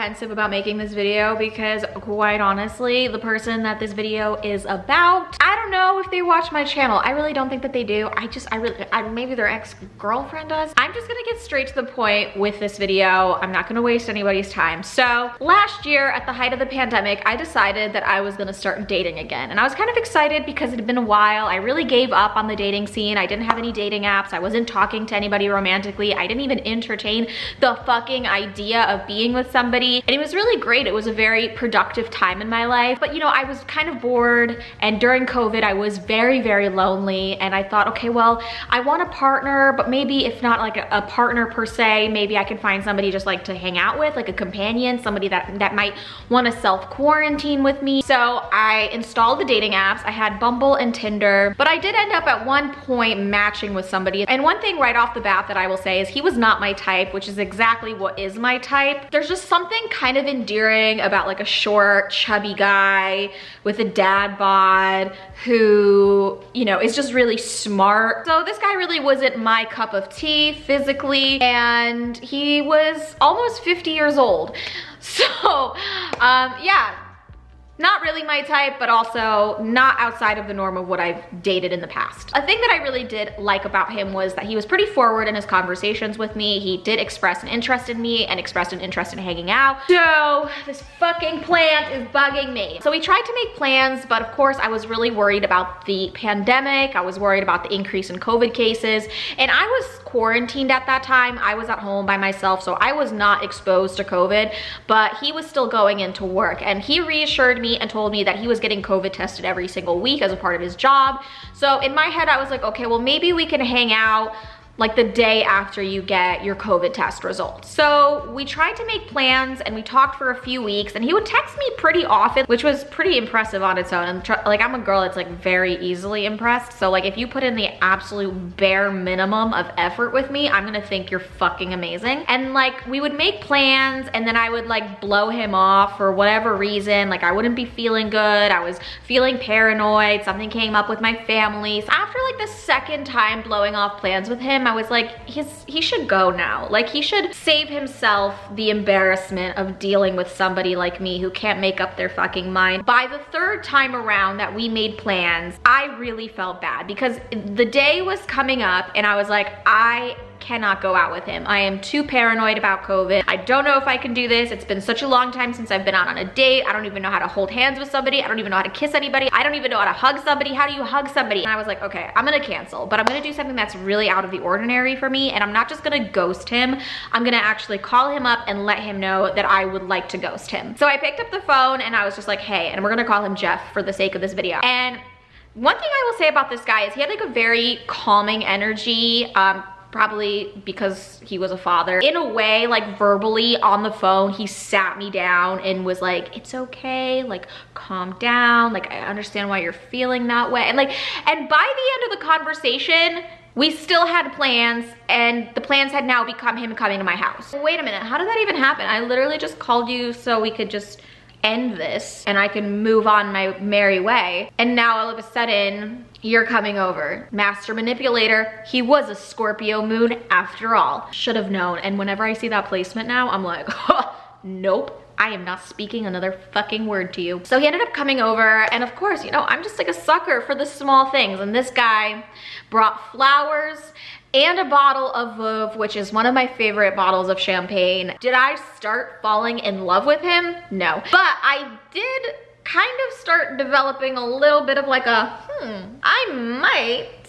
apprehensive about making this video because quite honestly, the person that this video is about, I don't know if they watch my channel. I really don't think that they do. Maybe their ex-girlfriend does. I'm just gonna get straight to the point with this video. I'm not gonna waste anybody's time. So last year at the height of the pandemic, I decided that I was gonna start dating again. And I was kind of excited because it had been a while. I really gave up on the dating scene. I didn't have any dating apps. I wasn't talking to anybody romantically. I didn't even entertain the fucking idea of being with somebody. And it was really great. It was a very productive time in my life. But you know, I was kind of bored, and during COVID, I was very, very lonely. And I thought, okay, well, I want a partner, but maybe if not like a partner per se, maybe I can find somebody just like to hang out with, like a companion, somebody that might want to self-quarantine with me. So I installed the dating apps. I had Bumble and Tinder, but I did end up at one point matching with somebody. And one thing right off the bat that I will say is he was not my type, which is exactly what is my type. There's just something kind of endearing about like a short, chubby guy with a dad bod who, you know, is just really smart. So this guy really wasn't my cup of tea physically, and he was almost 50 years old. So, yeah. Not really my type, but also not outside of the norm of what I've dated in the past. A thing that I really did like about him was that he was pretty forward in his conversations with me. He did express an interest in me and expressed an interest in hanging out. So this fucking plant is bugging me. So we tried to make plans, but of course I was really worried about the pandemic. I was worried about the increase in COVID cases, and I was quarantined at that time. I was at home by myself, so I was not exposed to COVID, but he was still going into work, and he reassured me and told me that he was getting COVID tested every single week as a part of his job. So in my head, I was like, okay, well, maybe we can hang out like the day after you get your COVID test results. So we tried to make plans and we talked for a few weeks, and he would text me pretty often, which was pretty impressive on its own. And like, I'm a girl that's like very easily impressed. So like if you put in the absolute bare minimum of effort with me, I'm gonna think you're fucking amazing. And like we would make plans, and then I would like blow him off for whatever reason. Like I wouldn't be feeling good. I was feeling paranoid. Something came up with my family. So after like the second time blowing off plans with him, I was like, he should go now. Like he should save himself the embarrassment of dealing with somebody like me who can't make up their fucking mind. By the third time around that we made plans, I really felt bad because the day was coming up and I was like, I cannot go out with him. I am too paranoid about COVID. I don't know if I can do this. It's been such a long time since I've been out on a date. I don't even know how to hold hands with somebody. I don't even know how to kiss anybody. I don't even know how to hug somebody. How do you hug somebody? And I was like, okay, I'm gonna cancel, but I'm gonna do something that's really out of the ordinary for me, and I'm not just gonna ghost him. I'm gonna actually call him up and let him know that I would like to ghost him. So I picked up the phone and I was just like, hey, and we're gonna call him Jeff for the sake of this video. And one thing I will say about this guy is he had like a very calming energy, probably because he was a father. In a way, like verbally on the phone, he sat me down and was like, it's okay, like calm down, like I understand why you're feeling that way. And by the end of the conversation, we still had plans, and the plans had now become him coming to my house. Wait a minute, how did that even happen? I literally just called you so we could just end this and I can move on my merry way. And now all of a sudden, you're coming over. Master manipulator. He was a Scorpio moon after all. Should have known. And whenever I see that placement now, I'm like, nope. I am not speaking another fucking word to you. So he ended up coming over, and of course, you know, I'm just like a sucker for the small things. And this guy brought flowers and a bottle of Veuve, which is one of my favorite bottles of champagne. Did I start falling in love with him? No. But I did kind of start developing a little bit of like a, I might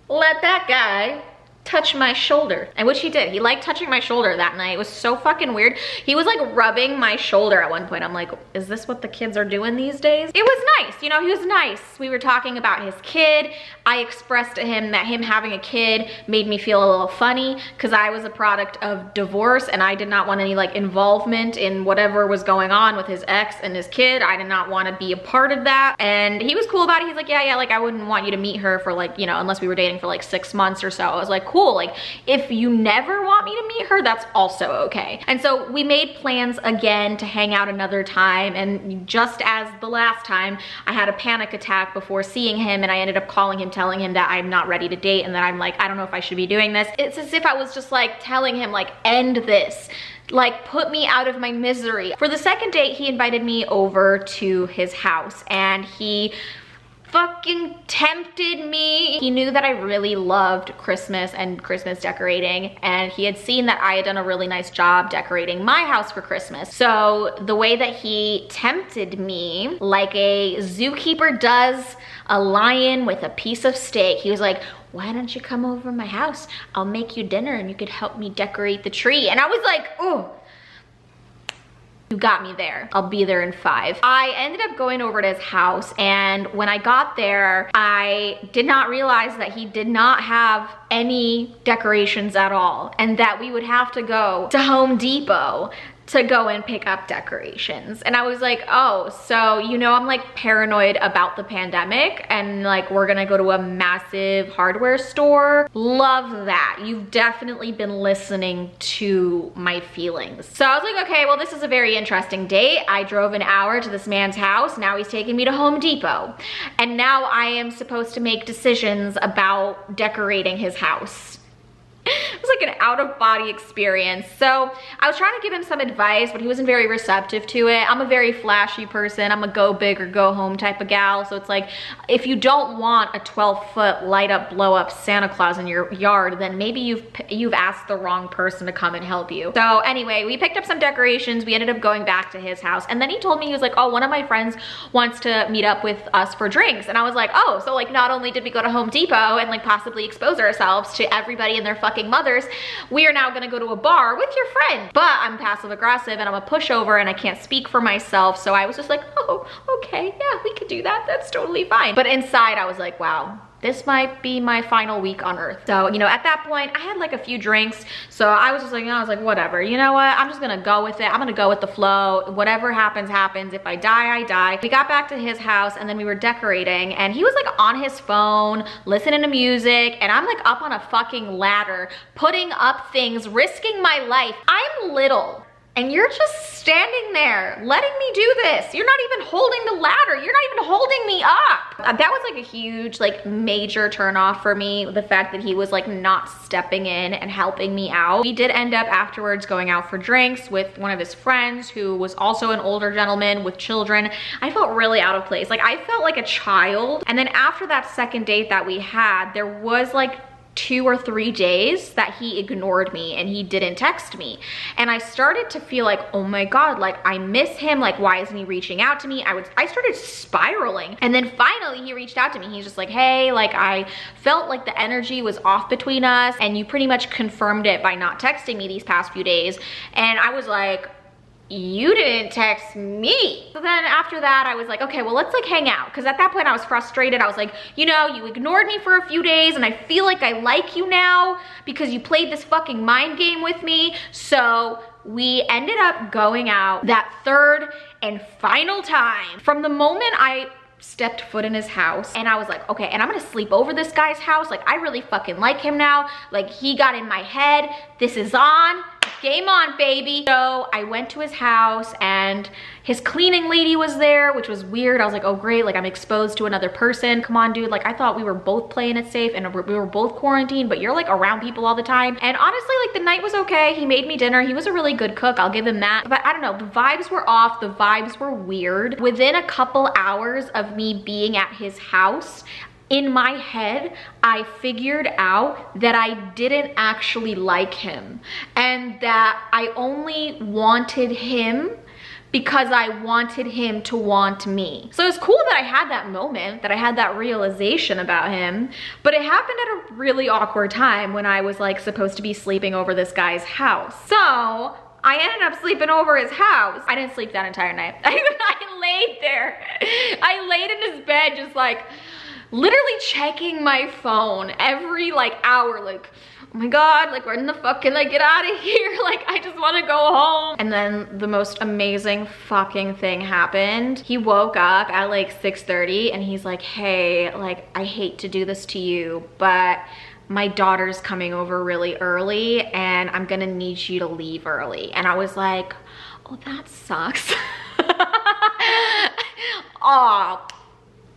let that guy touch my shoulder. And which he did. He liked touching my shoulder that night. It was so fucking weird. He was like rubbing my shoulder at one point. I'm like, is this what the kids are doing these days? It was nice, you know, he was nice. We were talking about his kid. I expressed to him that him having a kid made me feel a little funny because I was a product of divorce and I did not want any like involvement in whatever was going on with his ex and his kid. I did not want to be a part of that. And he was cool about it. He's like, yeah, like I wouldn't want you to meet her for like, you know, unless we were dating for like 6 months or so. I was like, cool. cool. Like, if you never want me to meet her, that's also okay. And so we made plans again to hang out another time. And just as the last time, I had a panic attack before seeing him, and I ended up calling him, telling him that I'm not ready to date and that I'm like, I don't know if I should be doing this. It's as if I was just like telling him, like, end this. Like, put me out of my misery. For the second date, he invited me over to his house, and he fucking tempted me. He knew that I really loved Christmas and Christmas decorating, and he had seen that I had done a really nice job decorating my house for Christmas. So the way that he tempted me, like a zookeeper does a lion with a piece of steak, he was like, why don't you come over to my house? I'll make you dinner and you could help me decorate the tree. And I was like, oh, you got me there. I'll be there in 5. I ended up going over to his house, and when I got there, I did not realize that he did not have any decorations at all, and that we would have to go to Home Depot to go and pick up decorations. And I was like, oh, so you know I'm like paranoid about the pandemic, and like we're gonna go to a massive hardware store. Love that. You've definitely been listening to my feelings. So I was like, okay, well, this is a very interesting date. I drove an hour to this man's house. Now he's taking me to Home Depot. And now I am supposed to make decisions about decorating his house. It was like an out-of-body experience. So I was trying to give him some advice, but he wasn't very receptive to it. I'm a very flashy person. I'm a go big or go home type of gal. So it's like, if you don't want a 12-foot light up, blow up Santa Claus in your yard, then maybe you've asked the wrong person to come and help you. So anyway, we picked up some decorations. We ended up going back to his house. And then he told me, he was like, oh, one of my friends wants to meet up with us for drinks. And I was like, oh, so like not only did we go to Home Depot and like possibly expose ourselves to everybody and their fucking mothers, we are now gonna go to a bar with your friend. But I'm passive aggressive and I'm a pushover and I can't speak for myself. So I was just like, oh, okay, yeah, we could do that. That's totally fine. But inside I was like, wow, this might be my final week on earth. So, you know, at that point I had like a few drinks. So I was just like, I was like, whatever, you know what? I'm just gonna go with it. I'm gonna go with the flow. Whatever happens, happens. If I die, I die. We got back to his house and then we were decorating, and he was like on his phone, listening to music, and I'm like up on a fucking ladder, putting up things, risking my life. I'm little. And you're just standing there letting me do this. You're not even holding the ladder. You're not even holding me up. That was like a huge, like major turnoff for me. The fact that he was like not stepping in and helping me out. We did end up afterwards going out for drinks with one of his friends who was also an older gentleman with children. I felt really out of place. Like I felt like a child. And then after that second date that we had, there was like 2 or 3 days that he ignored me and he didn't text me. And I started to feel like, oh my God, like I miss him. Like, why isn't he reaching out to me? I started spiraling. And then finally he reached out to me. He's just like, hey, like I felt like the energy was off between us and you pretty much confirmed it by not texting me these past few days. And I was like, you didn't text me. So then after that, I was like, okay, well, let's like hang out. Cause at that point I was frustrated. I was like, you know, you ignored me for a few days and I feel like I like you now because you played this fucking mind game with me. So we ended up going out that third and final time. From the moment I stepped foot in his house and I was like, okay, and I'm gonna sleep over this guy's house. Like I really fucking like him now. Like he got in my head. This is on. Game on, baby. So I went to his house and his cleaning lady was there, which was weird. I was like, oh great, like I'm exposed to another person. Come on, dude. Like I thought we were both playing it safe and we were both quarantined, but you're like around people all the time. And honestly, like the night was okay. He made me dinner. He was a really good cook. I'll give him that. But I don't know, the vibes were off. The vibes were weird. Within a couple hours of me being at his house, in my head, I figured out that I didn't actually like him and that I only wanted him because I wanted him to want me. So it's cool that I had that moment, that I had that realization about him, but it happened at a really awkward time when I was like supposed to be sleeping over this guy's house. So I ended up sleeping over his house. I didn't sleep that entire night. I laid there. I laid in his bed just like, literally checking my phone every like hour, like, oh my God, like when the fuck can I get out of here? Like I just want to go home. And then the most amazing fucking thing happened. He woke up at like 6:30 and he's like, hey, like I hate to do this to you, but my daughter's coming over really early and I'm gonna need you to leave early. And I was like, oh, that sucks. Aw.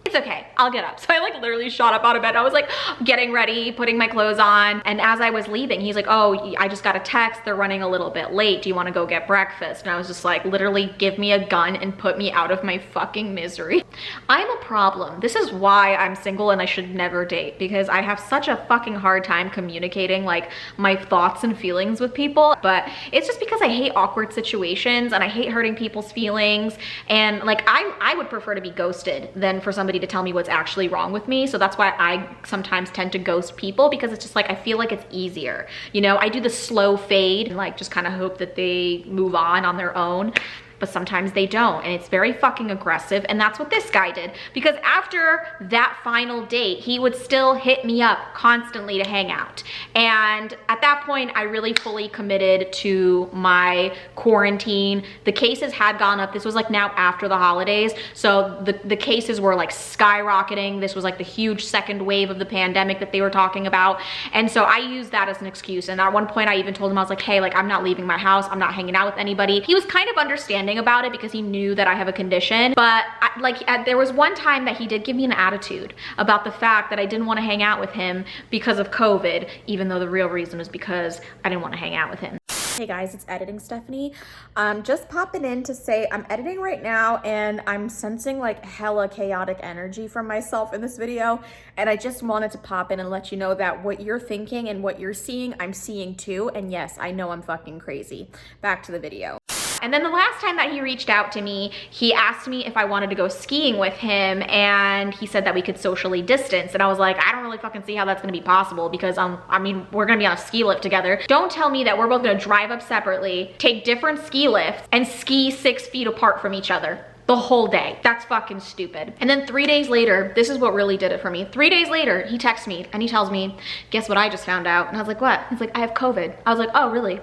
It's okay, I'll get up. So I like literally shot up out of bed. I was like getting ready, putting my clothes on. And as I was leaving, he's like, oh, I just got a text. They're running a little bit late. Do you want to go get breakfast? And I was just like, literally give me a gun and put me out of my fucking misery. I'm a problem. This is why I'm single and I should never date, because I have such a fucking hard time communicating like my thoughts and feelings with people. But it's just because I hate awkward situations and I hate hurting people's feelings. And like, I would prefer to be ghosted than for somebody to tell me what's actually wrong with me. So that's why I sometimes tend to ghost people, because it's just like, I feel like it's easier. You know, I do the slow fade and like just kind of hope that they move on their own. But sometimes they don't, and it's very fucking aggressive. And that's what this guy did, because after that final date, he would still hit me up constantly to hang out. And at that point, I really fully committed to my quarantine. The cases had gone up. This was like now after the holidays. So the cases were like skyrocketing. This was like the huge second wave of the pandemic that they were talking about. And so I used that as an excuse. And at one point I even told him, I was like, hey, like I'm not leaving my house. I'm not hanging out with anybody. He was kind of understanding about it because he knew that I have a condition. But there was one time that he did give me an attitude about the fact that I didn't want to hang out with him because of COVID, even though the real reason was because I didn't want to hang out with him. Hey guys, it's Editing Stephanie. Just popping in to say I'm editing right now and I'm sensing like hella chaotic energy from myself in this video. And I just wanted to pop in and let you know that what you're thinking and what you're seeing, I'm seeing too. And yes, I know I'm fucking crazy. Back to the video. And then the last time that he reached out to me, he asked me if I wanted to go skiing with him, and he said that we could socially distance. And I was like, I don't really fucking see how that's gonna be possible, because I mean, we're gonna be on a ski lift together. Don't tell me that we're both gonna drive up separately, take different ski lifts, and ski 6 feet apart from each other the whole day. That's fucking stupid. And then 3 days later, this is what really did it for me. 3 days later, he texts me and he tells me, guess what I just found out? And I was like, what? He's like, I have COVID. I was like, oh, really?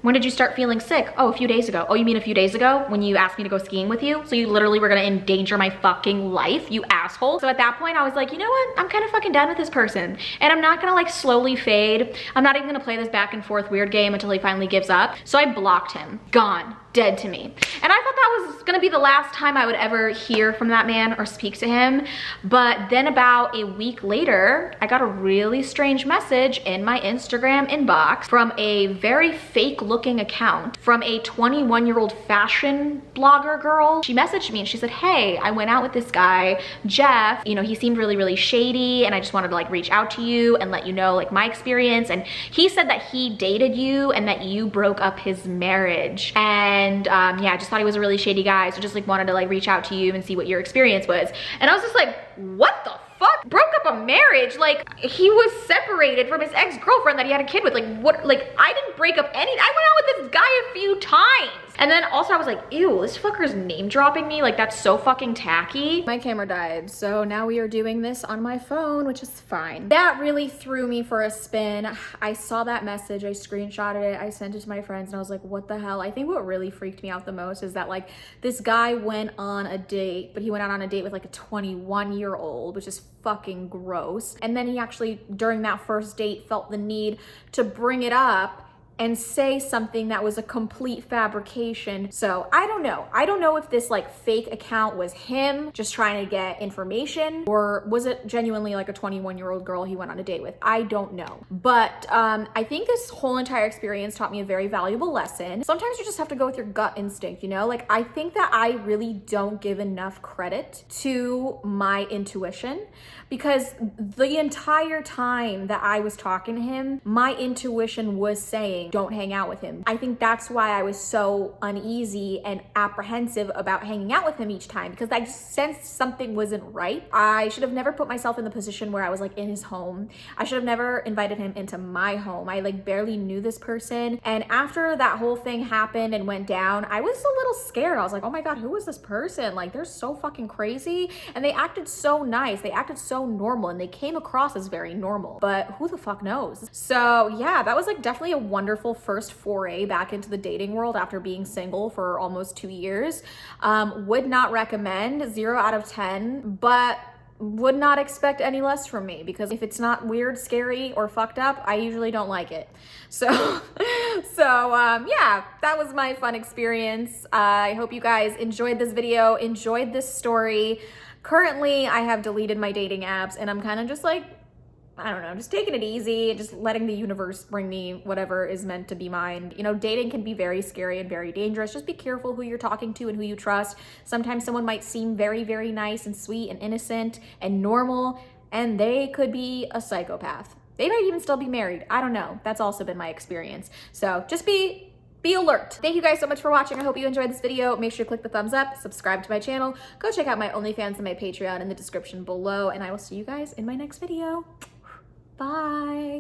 When did you start feeling sick? Oh, a few days ago. Oh, you mean a few days ago when you asked me to go skiing with you? So you literally were gonna endanger my fucking life, you asshole. So at that point, I was like, you know what? I'm kind of fucking done with this person. And I'm not gonna like slowly fade. I'm not even gonna play this back and forth weird game until he finally gives up. So I blocked him. Gone. Dead to me. And I thought that was gonna be the last time I would ever hear from that man or speak to him. But then about a week later, I got a really strange message in my Instagram inbox from a very fake looking account from a 21-year-old fashion blogger girl. She messaged me and she said, hey, I went out with this guy, Jeff. You know, he seemed really, really shady, and I just wanted to like reach out to you and let you know like my experience. And he said that he dated you and that you broke up his marriage. And yeah, I just thought he was a really shady guy. So just like wanted to like reach out to you and see what your experience was. And I was just like, what the fuck? Broke up a marriage? Like, he was separated from his ex-girlfriend that he had a kid with. Like, what? Like, I didn't break up any, I went out with this guy a few times. And then also I was like, ew, this fucker's name dropping me. Like, that's so fucking tacky. My camera died, so now we are doing this on my phone, which is fine. That really threw me for a spin. I saw that message, I screenshotted it, I sent it to my friends, and I was like, what the hell? I think what really freaked me out the most is that like this guy went on a date, but he went out on a date with like a 21-year-old, which is fucking gross. And then he actually, during that first date, felt the need to bring it up and say something that was a complete fabrication. So I don't know. I don't know if this like fake account was him just trying to get information, or was it genuinely like a 21-year-old girl he went on a date with? I don't know. But I think this whole entire experience taught me a very valuable lesson. Sometimes you just have to go with your gut instinct, you know? Like, I think that I really don't give enough credit to my intuition, because the entire time that I was talking to him, my intuition was saying, don't hang out with him. I think that's why I was so uneasy and apprehensive about hanging out with him each time, because I just sensed something wasn't right. I should have never put myself in the position where I was like in his home. I should have never invited him into my home. I like barely knew this person. And after that whole thing happened and went down, I was a little scared. I was like, oh my God, who is this person? Like, they're so fucking crazy. And they acted so nice. They acted so normal, and they came across as very normal, but who the fuck knows? So yeah, that was like definitely a wonderful first foray back into the dating world after being single for almost 2 years. Would not recommend, 0 out of 10, but would not expect any less from me, because if it's not weird, scary, or fucked up, I usually don't like it. So, yeah, that was my fun experience. I hope you guys enjoyed this video, enjoyed this story. Currently, I have deleted my dating apps, and I'm kind of just like, I don't know, just taking it easy, just letting the universe bring me whatever is meant to be mine. You know, dating can be very scary and very dangerous. Just be careful who you're talking to and who you trust. Sometimes someone might seem very, very nice and sweet and innocent and normal, and they could be a psychopath. They might even still be married. I don't know. That's also been my experience. So just be alert. Thank you guys so much for watching. I hope you enjoyed this video. Make sure to click the thumbs up, subscribe to my channel, go check out my OnlyFans and my Patreon in the description below, and I will see you guys in my next video. Bye.